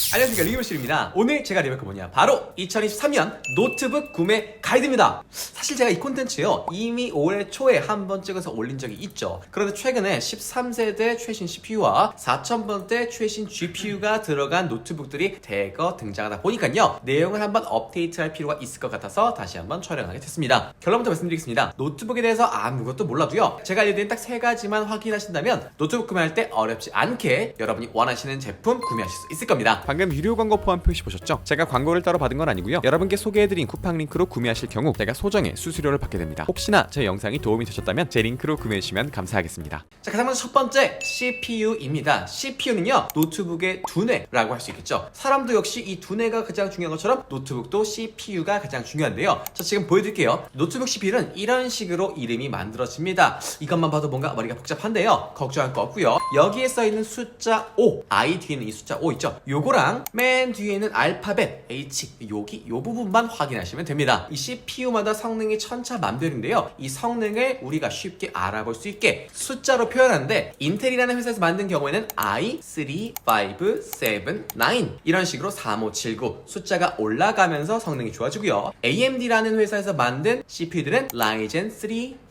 안녕하십니까, 리뷰실입니다. 오늘 제가 리뷰할 거 뭐냐, 바로 2023년 노트북 구매 가이드입니다. 사실 제가 이 콘텐츠요 이미 올해 초에 한번 찍어서 올린 적이 있죠. 그런데 최근에 13세대 최신 CPU와 4000번대 최신 GPU가 들어간 노트북들이 대거 등장하다 보니까요, 내용을 한번 업데이트할 필요가 있을 것 같아서 다시 한번 촬영하게 됐습니다. 결론부터 말씀드리겠습니다. 노트북에 대해서 아무것도 몰라도요, 제가 알려드린 딱 3가지만 확인하신다면 노트북 구매할 때 어렵지 않게 여러분이 원하시는 제품 구매하실 수 있을 겁니다. 방금 유료 광고 포함 표시 보셨죠? 제가 광고를 따로 받은 건 아니고요, 여러분께 소개해드린 쿠팡 링크로 구매하실 경우 제가 소정의 수수료를 받게 됩니다. 혹시나 제 영상이 도움이 되셨다면 제 링크로 구매해주시면 감사하겠습니다. 자, 가장 먼저 첫 번째 CPU입니다. CPU는요, 노트북의 두뇌라고 할 수 있겠죠. 사람도 역시 이 두뇌가 가장 중요한 것처럼 노트북도 CPU가 가장 중요한데요. 자, 지금 보여드릴게요. 노트북 CPU는 이런 식으로 이름이 만들어집니다. 이것만 봐도 뭔가 머리가 복잡한데요, 걱정할 거 없고요. 여기에 써있는 숫자 5, I 뒤에 있는 이 숫자 5 있죠? 요거랑 맨 뒤에 있는 알파벳 H, 여기 요 부분만 확인하시면 됩니다. 이 CPU마다 성능이 천차만별인데요, 이 성능을 우리가 쉽게 알아볼 수 있게 숫자로 표현하는데, 인텔이라는 회사에서 만든 경우에는 i, 3, 5, 7, 9 이런 식으로 3579 숫자가 올라가면서 성능이 좋아지고요. AMD라는 회사에서 만든 CPU들은 Ryzen 3,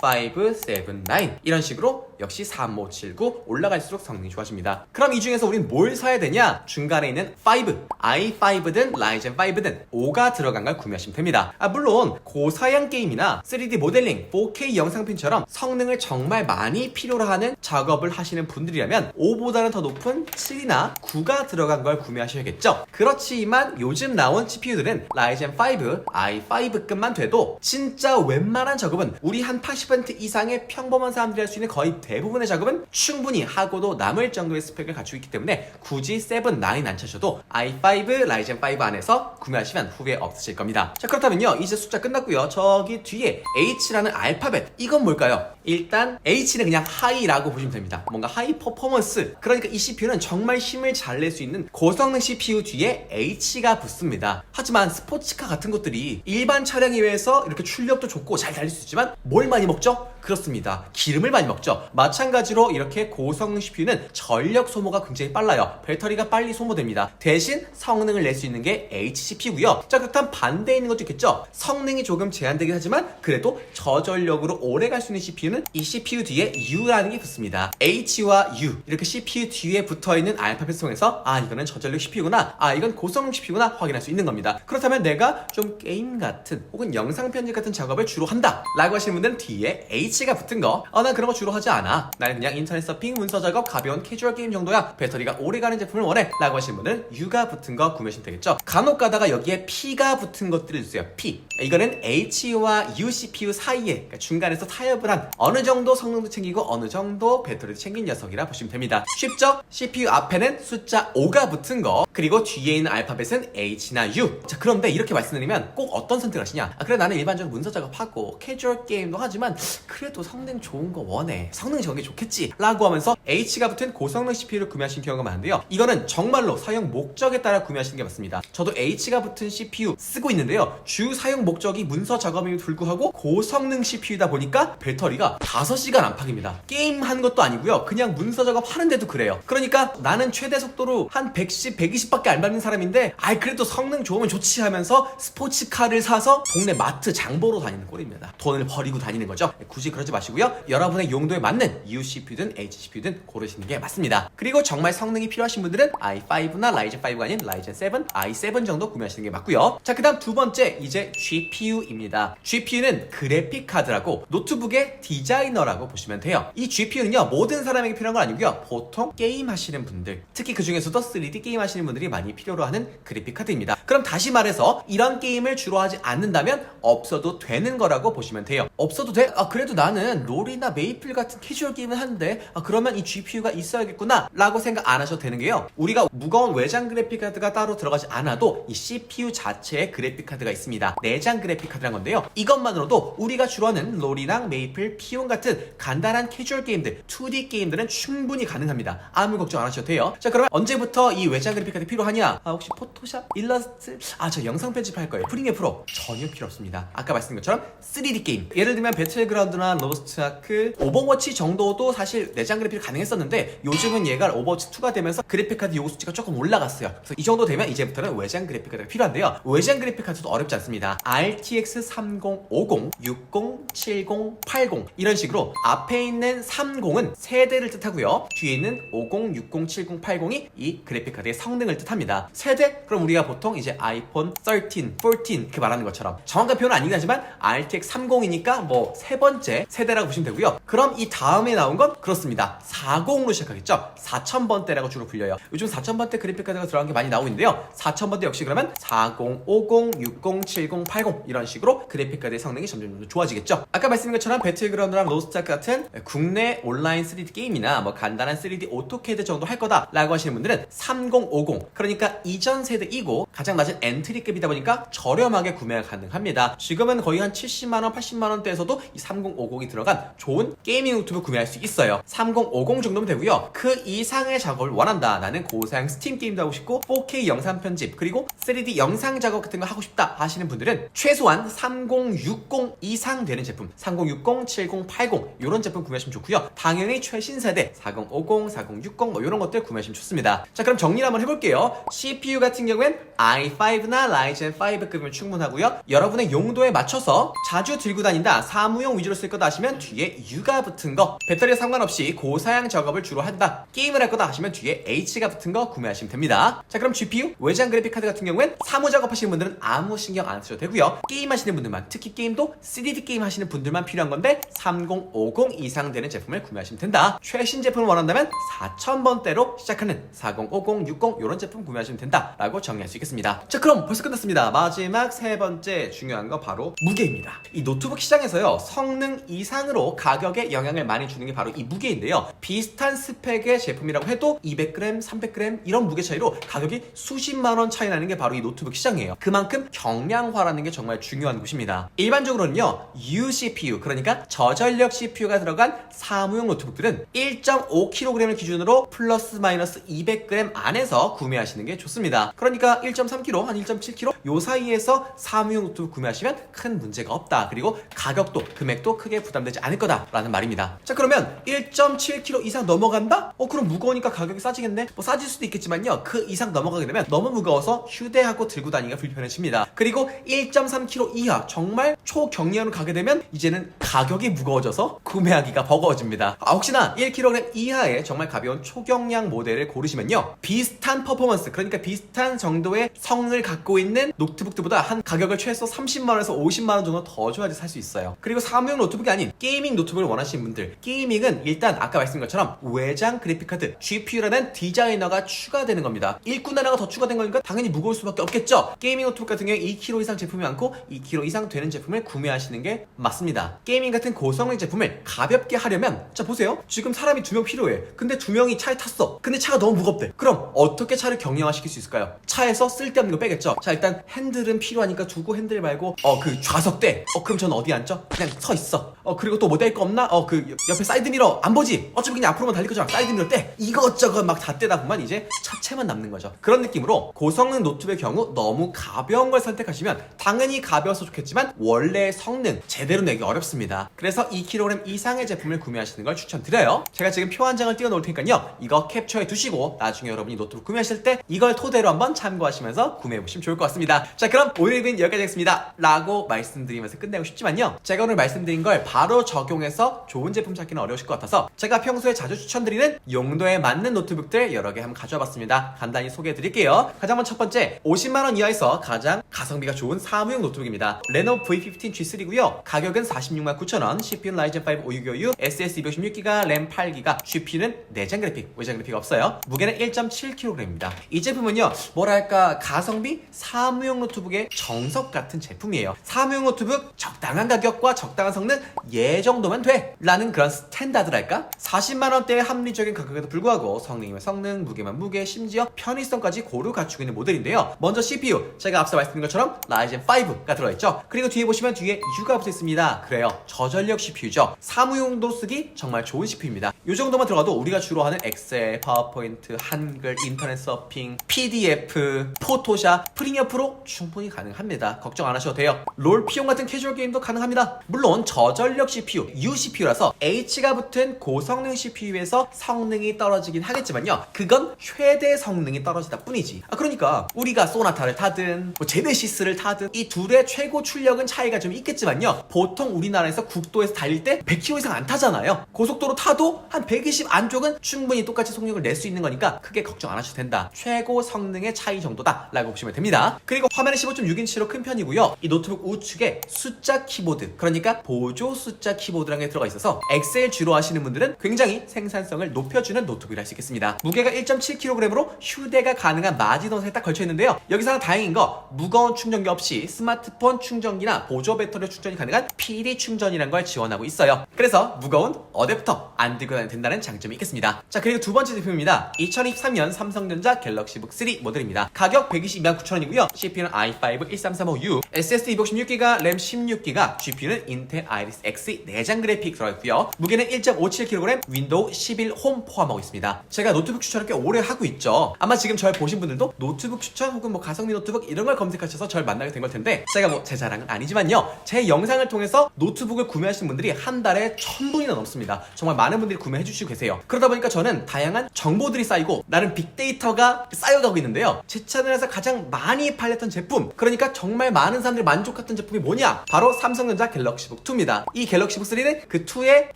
5, 7, 9 이런 식으로 역시 3579 올라갈수록 성능이 좋아집니다. 그럼 이 중에서 우린 뭘 사야 되냐? 중간에 있는 5, i5든 Ryzen 5든 5가 들어간 걸 구매하시면 됩니다. 물론 고사양 게임이나 3D 모델링, 4K 영상편처럼 성능을 정말 많이 필요로 하는 작업을 하시는 분들이라면 5보다는 더 높은 7이나 9가 들어간 걸 구매하셔야겠죠. 그렇지만 요즘 나온 CPU들은 Ryzen 5, i5급만 돼도 진짜 웬만한 작업은 우리 한 80% 이상의 평범한 사람들이 할 수 있는 거의 대부분의 작업은 충분히 하고도 남을 정도의 스펙을 갖추고 있기 때문에 굳이 7, 9 안 차셔도 i5, Ryzen 5 안에서 구매하시면 후회 없으실 겁니다. 자, 그렇다면요, 이제 숫자 끝났고요. 저기 뒤에 H라는 알파벳, 이건 뭘까요? 일단 H는 그냥 하이라고 보시면 됩니다. 뭔가 하이 퍼포먼스, 그러니까 이 CPU는 정말 힘을 잘 낼 수 있는 고성능 CPU 뒤에 H가 붙습니다. 하지만 스포츠카 같은 것들이 일반 차량에 비해서 이렇게 출력도 좋고 잘 달릴 수 있지만 뭘 많이 먹죠? 그렇습니다. 기름을 많이 먹죠. 마찬가지로 이렇게 고성능 CPU는 전력 소모가 굉장히 빨라요. 배터리가 빨리 소모됩니다. 대신 성능을 낼 수 있는 게 HCPU고요. 자, 그렇다면 반대에 있는 것도 있겠죠. 성능이 조금 제한되긴 하지만 그래도 저전력으로 오래 갈 수 있는 CPU는 이 CPU 뒤에 U라는 게 붙습니다. H와 U 이렇게 CPU 뒤에 붙어있는 알파벳을 통해서 이거는 저전력 CPU구나, 이건 고성능 CPU구나 확인할 수 있는 겁니다. 그렇다면 내가 좀 게임 같은 혹은 영상 편집 같은 작업을 주로 한다 라고 하시는 분들은 뒤에 H가 붙은 거, 난 그런 거 주로 하지 않아, 나는 그냥 인터넷 서핑, 문서 작업, 가벼운 캐주얼 게임 정도야, 배터리가 오래가는 제품을 원해 라고 하시는 분들은 U가 붙은 거 구매하시면 되겠죠. 간혹 가다가 여기에 P가 붙은 것들이 있어요. P, 이거는 H와 U CPU 사이에, 그러니까 중간에서 타협을 한 어느 정도 성능도 챙기고 어느 정도 배터리도 챙긴 녀석이라 보시면 됩니다. 쉽죠? CPU 앞에는 숫자 5가 붙은 거, 그리고 뒤에 있는 알파벳은 H나 U. 자, 그런데 이렇게 말씀드리면 꼭 어떤 선택을 하시냐? 그래, 나는 일반적으로 문서 작업하고 캐주얼 게임도 하지만 그래도 성능 좋은 거 원해, 성능이 저게 좋겠지 라고 하면서 H가 붙은 고성능 CPU를 구매하시는 경우가 많은데요, 이거는 정말로 사용 목적에 따라 구매하시는 게 맞습니다. 저도 H가 붙은 CPU 쓰고 있는데요, 주 사용 목적이 문서 작업임에도 불구하고 고성능 CPU다 보니까 배터리가 5시간 안팎입니다. 게임 하는 것도 아니고요, 그냥 문서 작업 하는데도 그래요. 그러니까 나는 최대 속도로 한 110, 120밖에 안 밟는 사람인데 그래도 성능 좋으면 좋지 하면서 스포츠카를 사서 동네 마트 장보러 다니는 꼴입니다. 돈을 버리고 다니는 거죠. 굳이 그러지 마시고요, 여러분의 용도에 맞는 U CPU든 H CPU든 고르시는 게 맞습니다. 그리고 정말 성능이 필요하신 분들은 i5나 Ryzen 5가 아닌 Ryzen 7, i7 정도 구매하시는 게 맞고요. 자, 그 다음 두 번째, 이제 GPU입니다. GPU는 그래픽 카드라고 노트북의 디자이너라고 보시면 돼요. 이 GPU는요, 모든 사람에게 필요한 건 아니고요, 보통 게임 하시는 분들, 특히 그 중에서도 3D 게임 하시는 분들이 많이 필요로 하는 그래픽 카드입니다. 그럼 다시 말해서 이런 게임을 주로 하지 않는다면 없어도 되는 거라고 보시면 돼요. 없어도 돼? 그래도 나는 롤이나 메이플 같은 캐주얼 게임을 하는데 그러면 이 GPU가 있어야겠구나 라고 생각 안 하셔도 되는 게요, 우리가 무거운 외장 그래픽 카드가 따로 들어가지 않아도 이 CPU 자체에 그래픽 카드가 있습니다. 내장 그래픽 카드란 건데요, 이것만으로도 우리가 주로 하는 롤이랑 메이플, T1 같은 간단한 캐주얼 게임들, 2D 게임들은 충분히 가능합니다. 아무 걱정 안 하셔도 돼요. 자, 그러면 언제부터 이 외장 그래픽카드 필요하냐? 혹시 포토샵, 일러스트, 저 영상 편집할 거예요. 프리미어 프로 전혀 필요 없습니다. 아까 말씀드린 것처럼 3D 게임, 예를 들면 배틀그라운드나 로스트 아크, 오버워치 정도도 사실 내장 그래픽 가능했었는데 요즘은 얘가 오버워치 2가 되면서 그래픽카드 요구 수치가 조금 올라갔어요. 그래서 이 정도 되면 이제부터는 외장 그래픽카드가 필요한데요. 외장 그래픽카드도 어렵지 않습니다. RTX 3050, 60, 70, 80 이런 식으로 앞에 있는 30은 세대를 뜻하고요. 뒤에 있는 50, 60, 70, 80이 이 그래픽카드의 성능을 뜻합니다. 세대? 그럼 우리가 보통 이제 아이폰 13, 14 이렇게 말하는 것처럼 정확한 표현은 아니긴 하지만 RTX 30이니까 뭐 세 번째 세대라고 보시면 되고요. 그럼 이 다음에 나온 건 그렇습니다. 40으로 시작하겠죠. 4000번대라고 주로 불려요. 요즘 4000번대 그래픽카드가 들어간 게 많이 나오고 있는데요. 4000번대 역시 그러면 40, 50, 60, 70, 80 이런 식으로 그래픽카드의 성능이 점점 좋아지겠죠. 아까 말씀드린 것처럼 배틀그라운드랑 로스트아크 같은 국내 온라인 3D 게임이나 뭐 간단한 3D 오토캐드 정도 할 거다 라고 하시는 분들은 3050, 그러니까 이전 세대이고 가장 낮은 엔트리급이다 보니까 저렴하게 구매가 가능합니다. 지금은 거의 한 70만원, 80만원대에서도 이 3050이 들어간 좋은 게이밍 노트북 구매할 수 있어요. 3050 정도면 되고요. 그 이상의 작업을 원한다. 나는 고사양 스팀 게임도 하고 싶고 4K 영상 편집 그리고 3D 영상 작업 같은 거 하고 싶다 하시는 분들은 최소한 3060 이상 되는 제품, 3060, 70, 80 이런 제품 구매하시면 좋고요. 당연히 최신 세대 4050, 4060 뭐 이런 것들 구매하시면 좋습니다. 자, 그럼 정리를 한번 해볼게요. CPU 같은 경우엔 i5나 라이젠 5급이면 충분하고요. 여러분의 용도에 맞춰서 자주 들고 다닌다, 사무용 위주로 쓸 거다 하시면 뒤에 U가 붙은 거, 배터리에 상관없이 고사양 작업을 주로 한다, 게임을 할 거다 하시면 뒤에 H가 붙은 거 구매하시면 됩니다. 자, 그럼 GPU, 외장 그래픽 카드 같은 경우엔 사무 작업하시는 분들은 아무 신경 안 쓰셔도 되고요. 게임 하시는 분들만, 특히 게임도 3D 게임 하시는 분들만 필요한 건데 3050 이상 되는 제품을 구매하시면 된다. 최신 제품을 원한다면 4000번대로 시작하는 4050, 60 이런 제품 구매하시면 된다 라고 정리할 수 있겠습니다. 자, 그럼 벌써 끝났습니다. 마지막 세 번째 중요한 거 바로 무게입니다. 이 노트북 시장에서요, 성능 이상으로 가격에 영향을 많이 주는 게 바로 이 무게인데요. 비슷한 스펙의 제품이라고 해도 200g, 300g 이런 무게 차이로 가격이 수십만원 차이 나는 게 바로 이 노트북 시장이에요. 그만큼 경량화라는 게 정말 중요한 곳입니다. 일반적으로는요, UCPU, 그러니까 저전력 CPU가 들어간 사무용 노트북들은 1.5kg을 기준으로 플러스 마이너스 200g 안에서 구매하시는 게 좋습니다. 그러니까 1.3kg, 한 1.7kg 요 사이에서 사무용 노트북 구매하시면 큰 문제가 없다. 그리고 가격도, 금액도 크게 부담되지 않을 거다라는 말입니다. 자, 그러면 1.7kg 이상 넘어간다? 그럼 무거우니까 가격이 싸지겠네? 뭐 싸질 수도 있겠지만요, 그 이상 넘어가게 되면 너무 무거워서 휴대하고 들고 다니기가 불편해집니다. 그리고 1.3kg 이하 정말 초경량으로 가게 되면 이제는 가격이 무거워져서 구매하기가 버거워집니다. 혹시나 1kg 이하의 정말 가벼운 초경량 모델을 고르시면요, 비슷한 퍼포먼스, 그러니까 비슷한 정도의 성능을 갖고 있는 노트북들보다 한 가격을 최소 30만원에서 50만원 정도 더 줘야지 살 수 있어요. 그리고 사무용 노트북이 아닌 게이밍 노트북을 원하시는 분들, 게이밍은 일단 아까 말씀드린 것처럼 외장 그래픽카드 GPU라는 디자이너가 추가되는 겁니다. 일꾼 하나가 더 추가된 거니까 당연히 무거울 수밖에 없겠죠. 게이밍 노트북 같은 경우에 2kg 이상 제품이 많고 2kg 이상 되는 제품을 구매하시는 게 맞습니다. 게이밍 같은 고성능 제품을 가볍게 하려면, 자 보세요, 지금 사람이 2명 필요해. 근데 2명이 차에 탔어. 근데 차가 너무 무겁대. 그럼 어떻게 차를 경량화시킬 수 있을까요? 차에서 쓸데없는 거 빼겠죠. 자, 일단 핸들은 필요하니까 두고, 핸들 말고 그 좌석대, 그럼 저는 어디 앉죠? 그냥 서 있어. 그리고 또 뭐 뗄 거 없나? 그 옆에 사이드미러 안 보지? 어차피 그냥 앞으로만 달릴 거잖아. 사이드미러 떼. 이것저것 막 다 떼다 보면 이제 차체만 남는 거죠. 그런 느낌으로 고성능 노트북의 경우 너무 가벼운 걸 선택하시면 당연히 가벼워서 좋겠지만 원래 성능 제대로 내기 어렵습니다. 그래서 2kg 이상의 제품을 구매하시는 걸 추천드려요. 제가 지금 표 한 장을 띄워 놓을 테니까요, 이거 캡처해 두시고 나중에 여러분이 노트북 구매하실 때 이걸 토대로 한번 참고하시면서 구매해 보시면 좋을 것 같습니다. 자, 그럼 오늘 리뷰는 여기까지 하겠습니다 라고 말씀드리면서 끝내고 싶지만요, 제가 오늘 말씀드린 걸 바로 적용해서 좋은 제품 찾기는 어려우실 것 같아서 제가 평소에 자주 추천드리는 용도에 맞는 노트북들 여러 개 한번 가져와 봤습니다. 간단히 소개해 드릴게요. 가장 먼저 첫 번째, 50만원 이하에서 가장 가성비가 좋은 사무용 노트북입니다. 레노버 V15 G3고요 가격은 46만 9천원, CPU는 라이젠 5 5656, SSD 256GB, 램 8GB, GPU는 내장 그래픽, 외장 그래픽 없어요. 무게는 1.7kg입니다. 이 제품은요, 뭐랄까 가성비 사무용 노트북의 정석 같은 제품이에요. 사무용 노트북 적당한 가격과 적당한 성능 얘 정도면 돼 라는 그런 스탠다드랄까? 40만원대의 합리적인 가격에도 불구하고 성능이면 성능, 무게면 무게, 심지어 편의성까지 고루 갖추고 있는 모델인데요. 먼저 CPU, 제가 앞서 말씀드린 것처럼 라이젠 5가 들어있죠. 그리고 뒤에 보시면 뒤에 이유가 붙어 있습니다. 그래요, 저전력 CPU죠. 사무용도 쓰기 정말 좋은 CPU입니다. 이 정도만 들어가도 우리가 주로 하는 엑셀, 파워포인트, 한글, 인터넷 서핑, PDF, 포토샵, 프리미어 프로 충분히 가능합니다. 걱정 안 하셔도 돼요. 롤, 피용 같은 캐주얼 게임도 가능합니다. 물론 저전력 CPU, UCPU라서 H가 붙은 고성능 CPU에서 성능이 떨어지긴 하겠지만요, 그건 최대 성능이 떨어지다 뿐이지. 그러니까 우리가 소나타를 타든 뭐 제네시스를 타든 이 둘의 최고 출력은 차이가 좀 있겠지만요, 보통 우리나라에서 국도에서 달릴 때 100km 이상 안 타잖아요. 고속도로 타도 한 120 안쪽은 충분히 똑같이 속력을 낼 수 있는 거니까 크게 걱정 안 하셔도 된다. 최고 성능의 차이 정도다 라고 보시면 됩니다. 그리고 화면은 15.6인치로 큰 편이고요. 이 노트북 우측에 숫자 키보드, 그러니까 보조 숫자 키보드라는 게 들어가 있어서 엑셀 주로 하시는 분들은 굉장히 생산성을 높여주는 노트북이라 할 수 있겠습니다. 무게가 1.7kg으로 휴대가 가능한 마지노선에 딱 걸쳐 있는데요. 여기서 하나 다행인 거, 무거운 충전기 없이 스마트폰 충전기나 보조 배터리 충전이 가능한 PD 충전이라는 걸 지원하고 있어요. 그래서 무거운 어댑터 안 들고 다녀도 된다는 장점이 있겠습니다. 자, 그리고 두 번째 제품입니다. 2023년 삼성전자 갤럭시북 3 모델입니다. 가격 122만 9천원이고요. CPU는 i5 13355U, SSD 256GB, 램 16GB, GPU는 인텔 아이리스 X 내장 그래픽 들어있고요. 무게는 1.57kg, 윈도우 11 홈 포함하고 있습니다. 제가 노트북 추천을 꽤 오래 하고 있죠. 아마 지금 저를 보신 분들도 노트북 추천 혹은 뭐 가성비 노트북 이런 걸 검색하셔서 저를 만나게 된 걸 텐데, 제가 뭐 제 자랑은 아니지만요, 제 영상을 통해서 노트북을 구매하시는 분들이 한 달에 1000분이나 넘습니다. 정말 많은 분들이 구매해 주시고 계세요. 그러다 보니까 저는 다양한 정보들이 쌓이고 나름 빅데이터가 쌓여가고 있는데요, 제 채널에서 가장 많이 팔렸던 제품, 그러니까 정말 많은 사람들이 만족했던 제품이 뭐냐? 바로 삼성전자 갤럭시북 2입니다. 이 갤럭시북 3는 그 2의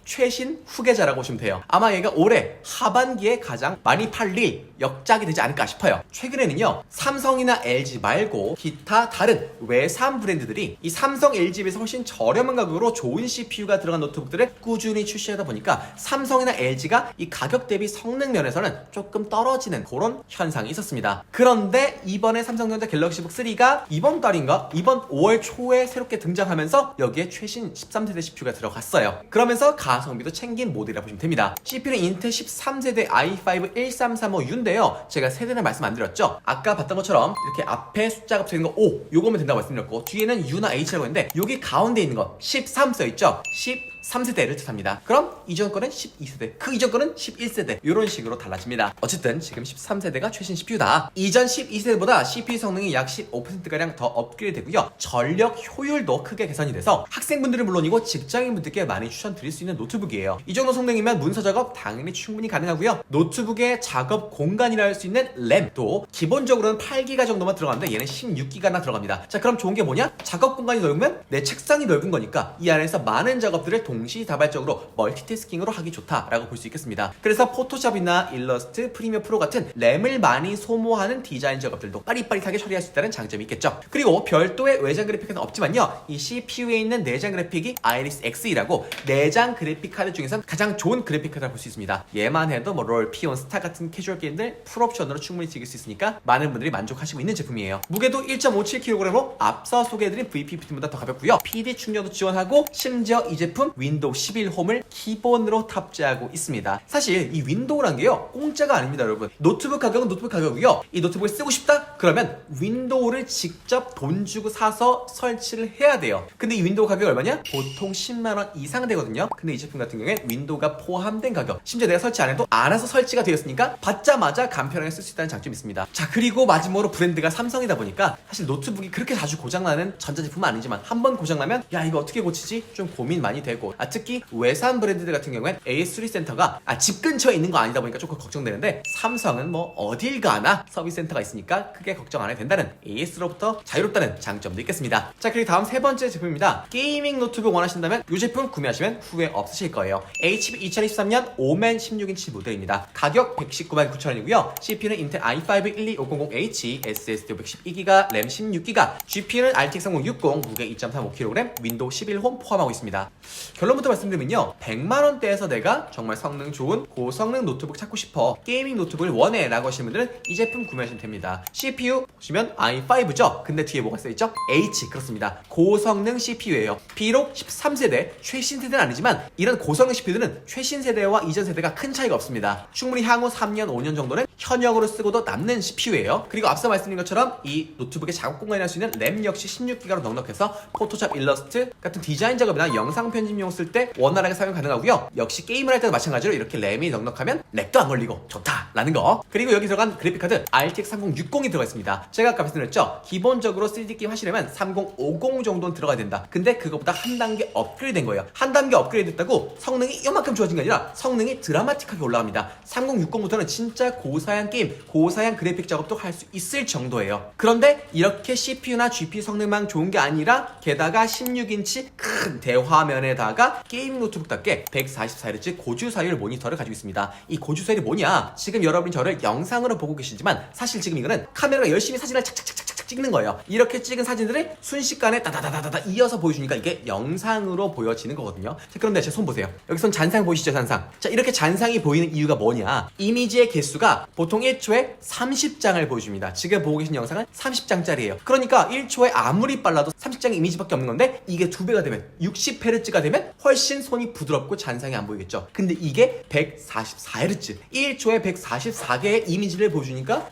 최신 후계자라고 보시면 돼요. 아마 얘가 올해 하반기에 가장 많이 팔릴 역작이 되지 않을까 싶어요. 최근에는요, 삼성이나 LG 말고 기타 다른 외산 브랜드들이 이 삼성, LG에 비해서 훨씬 저렴한 가격으로 좋은 CPU가 들어간 노트북들을 꾸준히 출시하다 보니까 삼성이나 LG가 이 가격 대비 성능 면에서는 조금 떨어지는 그런 현상이 있었습니다. 그런데 이번에 삼성전자 갤럭시북 3가 이번 달인가? 이번 5월 초에 새롭게 등장하면서 여기에 최신 13세대 CPU가 들어갔어요. 그러면서 가성비도 챙긴 모델이라 보시면 됩니다. CPU는 인텔 13세대 i5 13355U인데요. 제가 세대는 말씀 안 드렸죠? 아까 봤던 것처럼 이렇게 앞에 숫자가 붙어있는 거 O, 요거면 된다고 말씀드렸고, 뒤에는 U나 H라고 했는데 여기 가운데 있는 거 13 써있죠? 13세대를 뜻합니다. 그럼 이전 거는 12세대, 그 이전 거는 11세대, 이런 식으로 달라집니다. 어쨌든 지금 13세대가 최신 CPU다. 이전 12세대보다 CPU 성능이 약 15%가량 더 업그레이드 되고요. 전력 효율도 크게 개선이 돼서 학생분들은 물론이고 직장인분들께 많이 추천드릴 수 있는 노트북이에요. 이 정도 성능이면 문서 작업 당연히 충분히 가능하고요. 노트북의 작업 공간이라 할 수 있는 램도 기본적으로는 8기가 정도만 들어가는데 얘는 16기가나 들어갑니다. 자, 그럼 좋은 게 뭐냐? 작업 공간이 넓으면 내 책상이 넓은 거니까 이 안에서 많은 작업들을 동시다발적으로 멀티태스킹으로 하기 좋다라고 볼 수 있겠습니다. 그래서 포토샵이나 일러스트, 프리미어 프로 같은 램을 많이 소모하는 디자인 작업들도 빠릿빠릿하게 처리할 수 있다는 장점이 있겠죠. 그리고 별도의 외장 그래픽은 없지만요, 이 CPU에 있는 내장 그래픽이 아이리스 X이라고 내장 그래픽 카드 중에선 가장 좋은 그래픽 카드라고 볼 수 있습니다. 얘만 해도 뭐 롤, 피온, 스타 같은 캐주얼 게임들 풀옵션으로 충분히 즐길 수 있으니까 많은 분들이 만족하시고 있는 제품이에요. 무게도 1.57kg으로 앞서 소개해드린 VP15보다 더 가볍고요. PD 충전도 지원하고, 심지어 이 제품 윈도우 11 홈을 기본으로 탑재하고 있습니다. 사실 이 윈도우란 게요, 공짜가 아닙니다, 여러분. 노트북 가격은 노트북 가격이고요. 이 노트북을 쓰고 싶다? 그러면 윈도우를 직접 돈 주고 사서 설치를 해야 돼요. 근데 이 윈도우 가격이 얼마냐? 보통 10만원 이상 되거든요. 근데 이 제품 같은 경우엔 윈도우가 포함된 가격, 심지어 내가 설치 안 해도 알아서 설치가 되었으니까 받자마자 간편하게 쓸 수 있다는 장점이 있습니다. 자, 그리고 마지막으로 브랜드가 삼성이다 보니까 사실 노트북이 그렇게 자주 고장나는 전자제품은 아니지만 한번 고장나면 야, 이거 어떻게 고치지? 좀 고민 많이 되고, 특히 외산 브랜드들 같은 경우엔 AS3 센터가 집 근처에 있는 거 아니다 보니까 조금 걱정되는데, 삼성은 뭐 어딜 가나 서비스 센터가 있으니까 크게 걱정 안 해도 된다는, AS로부터 자유롭다는 장점도 있겠습니다. 자, 그리고 다음 세 번째 제품입니다. 게이밍 노트북 원하신다면 이 제품 구매하시면 후회 없으실 거예요. HP 2023년 5맨 16인치 모델입니다. 가격 119만 9천원이고요. CPU는 인텔 i5 12500H, SSD 512GB, 램 16GB, GPU는 RTX 3060, 무게 2.35kg, 윈도우 11 홈 포함하고 있습니다. 결론부터 말씀드리면요, 100만원대에서 내가 정말 성능 좋은 고성능 노트북 찾고 싶어, 게이밍 노트북을 원해 라고 하시는 분들은 이 제품 구매하시면 됩니다. CPU 보시면 i5죠. 근데 뒤에 뭐가 써있죠? H. 그렇습니다. 고성능 CPU예요. 비록 13세대 최신 세대는 아니지만 이런 고성능 CPU들은 최신 세대와 이전 세대가 큰 차이가 없습니다. 충분히 향후 3년 5년 정도는 현역으로 쓰고도 남는 CPU예요. 그리고 앞서 말씀드린 것처럼 이 노트북의 작업 공간이 할 수 있는 램 역시 16기가로 넉넉해서 포토샵, 일러스트 같은 디자인 작업이나 영상 편집용 쓸 때 원활하게 사용 가능하고요. 역시 게임을 할 때도 마찬가지로 이렇게 램이 넉넉하면 렉도 안 걸리고 좋다라는 거. 그리고 여기 들어간 그래픽카드 RTX 3060이 들어가 있습니다. 제가 아까 말씀드렸죠, 기본적으로 3D 게임 하시려면 3050 정도는 들어가야 된다. 근데 그거보다 한 단계 업그레이드 된 거예요. 한 단계 업그레이드 됐다고 성능이 이만큼 좋아진 게 아니라 성능이 드라마틱하게 올라갑니다. 3060부터는 진짜 고사양 게임, 고사양 그래픽 작업도 할 수 있을 정도예요. 그런데 이렇게 CPU나 GPU 성능만 좋은 게 아니라 게다가 16인치 큰 대화면에다가 게이밍 노트북답게 144Hz 고주사율 모니터를 가지고 있습니다. 이 고주사율이 뭐냐? 지금 여러분이 저를 영상으로 보고 계시지만 사실 지금 이거는 카메라가 열심히 사진을 착착착착 찍는 거예요. 이렇게 찍은 사진들을 순식간에 다다다다다 이어서 보여주니까 이게 영상으로 보여지는 거거든요. 자, 그런데 제 손 보세요. 여기 손 잔상 보이시죠? 잔상. 자, 이렇게 잔상이 보이는 이유가 뭐냐? 이미지의 개수가 보통 1초에 30장을 보여줍니다. 지금 보고 계신 영상은 30장짜리예요. 그러니까 1초에 아무리 빨라도 30장의 이미지밖에 없는 건데 이게 2배가 되면 60Hz가 되면 훨씬 손이 부드럽고 잔상이 안 보이겠죠. 근데 이게 144Hz 1초에 144개의 이미지를 보여주니까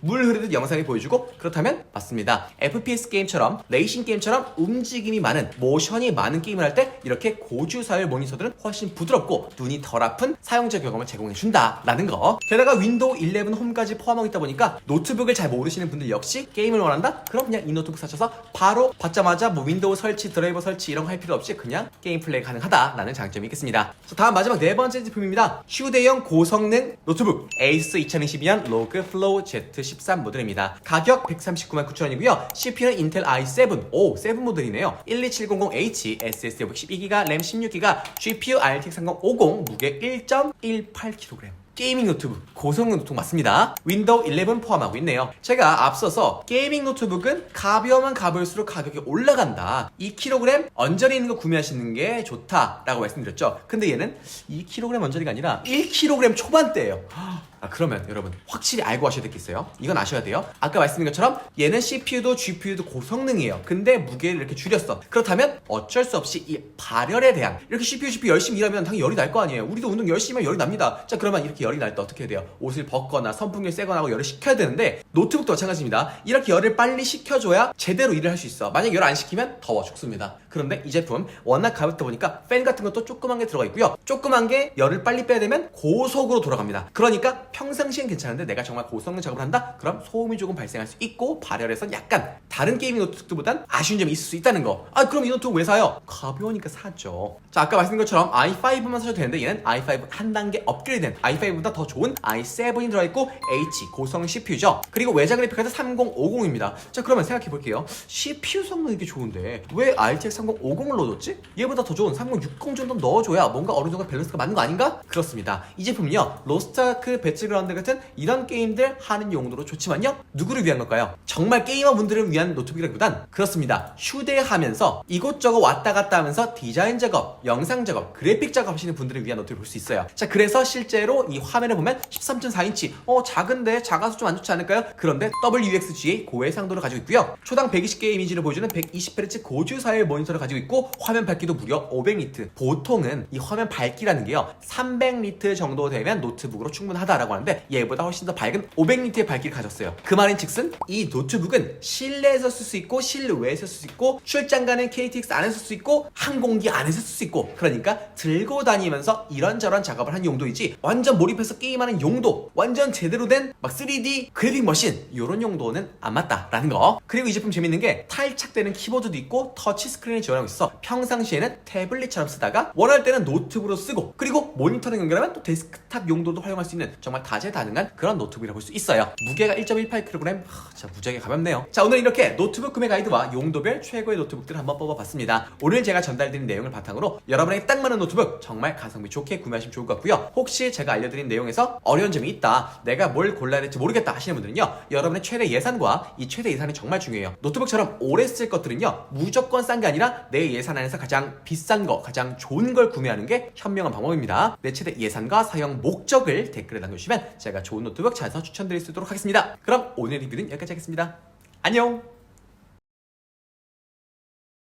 물 흐르듯 영상이 보여주고, 그렇다면 맞습니다. FPS 게임처럼 레이싱 게임처럼 움직임이 많은, 모션이 많은 게임을 할 때 이렇게 고주사율 모니터들은 훨씬 부드럽고 눈이 덜 아픈 사용자 경험을 제공해준다 라는 거. 게다가 윈도우 11 홈까지 포함하고 있다 보니까 노트북을 잘 모르시는 분들 역시 게임을 원한다? 그럼 그냥 이 노트북 사셔서 바로 받자마자 뭐 윈도우 설치, 드라이버 설치 이런 거 할 필요 없이 그냥 게임 플레이 가능하다라는 장점이 있겠습니다. 자, 다음 마지막 네 번째 제품입니다. 휴대용 고성능 노트북 ASUS 2022년 로그 플로우 Z13 모델입니다. 가격 139,900원이고요. CPU는 인텔 i7, 7 모델이네요. 12700H, SSD 512GB, 램 16GB, GPU RTX 3050, 무게 1.18kg. 게이밍 노트북, 고성능 노트북 맞습니다. 윈도우 11 포함하고 있네요. 제가 앞서서 게이밍 노트북은 가벼우면 가벼울수록 가격이 올라간다, 2kg 언저리 있는 거 구매하시는 게 좋다라고 말씀드렸죠. 근데 얘는 2kg 언저리가 아니라 1kg 초반대예요. 그러면 여러분 확실히 알고 하셔야 되겠어요. 이건 아셔야 돼요. 아까 말씀드린 것처럼 얘는 CPU도 GPU도 고성능이에요. 근데 무게를 이렇게 줄였어. 그렇다면 어쩔 수 없이 이 발열에 대한, 이렇게 CPU, GPU 열심히 일하면 당연히 열이 날 거 아니에요. 우리도 운동 열심히 하면 열이 납니다. 자, 그러면 이렇게 열이 날 때 어떻게 해야 돼요? 옷을 벗거나 선풍기를 쐬거나 하고 열을 식혀야 되는데 노트북도 마찬가지입니다. 이렇게 열을 빨리 식혀줘야 제대로 일을 할 수 있어. 만약 열 안 식히면 더워 죽습니다. 그런데 이 제품 워낙 가볍다 보니까 팬 같은 것도 조그만 게 들어가 있고요. 조그만 게 열을 빨리 빼야 되면 고속으로 돌아갑니다. 그러니까 평상시엔 괜찮은데 내가 정말 고성능 작업을 한다? 그럼 소음이 조금 발생할 수 있고 발열에선 약간 다른 게이밍 노트북보단 아쉬운 점이 있을 수 있다는 거. 그럼 이 노트북 왜 사요? 가벼우니까 사죠. 자, 아까 말씀드린 것처럼 i5만 사셔도 되는데 얘는 i5 한 단계 업그레이드된 i5보다 더 좋은 i7이 들어있고 H 고성능 CPU죠. 그리고 외장 그래픽카드 3050입니다. 자, 그러면 생각해 볼게요. CPU 성능 이게 좋은데 왜 RTX 3050을 넣어줬지? 얘보다 더 좋은 3060 정도 넣어줘야 뭔가 어느 정도 밸런스가 맞는 거 아닌가? 그렇습니다. 이 제품은요, 로스트아크, 배틀그라운드 같은 이런 게임들 하는 용도로 좋지만요, 누구를 위한 걸까요? 정말 게이머 분들을 위한 노트북이라기보단, 그렇습니다, 휴대하면서 이곳저곳 왔다 갔다 하면서 디자인 작업, 영상 작업, 그래픽 작업 하시는 분들을 위한 노트북을 볼 수 있어요. 자, 그래서 실제로 이 화면을 보면 13.4인치 작은데 작아서 좀 안 좋지 않을까요? 그런데 WXGA 고해상도를 가지고 있고요. 초당 120개의 이미지를 보여주는 120Hz 고주사율 모니터를 가지고 있고 화면 밝기도 무려 500니트. 보통은 이 화면 밝기라는 게요, 300니트 정도 되면 노트북으로 충분하다라고 하는데 얘보다 훨씬 더 밝은 500니트의 밝기를 가졌어요. 그 말인즉슨 이 노트북은 실내에서 쓸 수 있고 실외에서 쓸 수 있고 출장 가는 KTX 안에서 쓸 수 있고 항공기 안에서 쓸 수 있고, 그러니까 들고 다니면서 이런저런 작업을 하는 용도이지 완전 몰입해서 게임하는 용도, 완전 제대로 된 막 3D 그래픽 머신 이런 용도는 안 맞다라는 거. 그리고 이 제품 재밌는 게 탈착되는 키보드도 있고 터치 스크린을 지원하고 있어 평상시에는 태블릿처럼 쓰다가 원할 때는 노트북으로 쓰고, 그리고 모니터랑 연결하면 또 데스크탑 용도도 활용할 수 있는 정말 다재다능한 그런 노트북이라고 볼 수 있어요. 무게가 1.18kg, 진짜 무지하게 가볍네요. 자, 오늘 이렇게 노트북 구매 가이드와 용도별 최고의 노트북들을 한번 뽑아봤습니다. 오늘 제가 전달드린 내용을 바탕으로 여러분에게 딱 맞는 노트북 정말 가성비 좋게 구매하시면 좋을 것 같고요. 혹시 제가 알려드린 내용에서 어려운 점이 있다, 내가 뭘 골라야 될지 모르겠다 하시는 분들은요, 여러분의 최대 예산과 이 최대 예산이 정말 중요해요. 노트북처럼 오래 쓸 것들은요, 무조건 싼 게 아니라 내 예산 안에서 가장 비싼 거, 가장 좋은 걸 구매하는 게 현명한 방법입니다. 내 최대 예산과 사용 목적을 댓글에 남겨주시면 제가 좋은 노트북 찾아서 추천드릴 수 있도록 하겠습니다. 그럼 오늘 리뷰는 여기까지 하겠습니다. 안녕!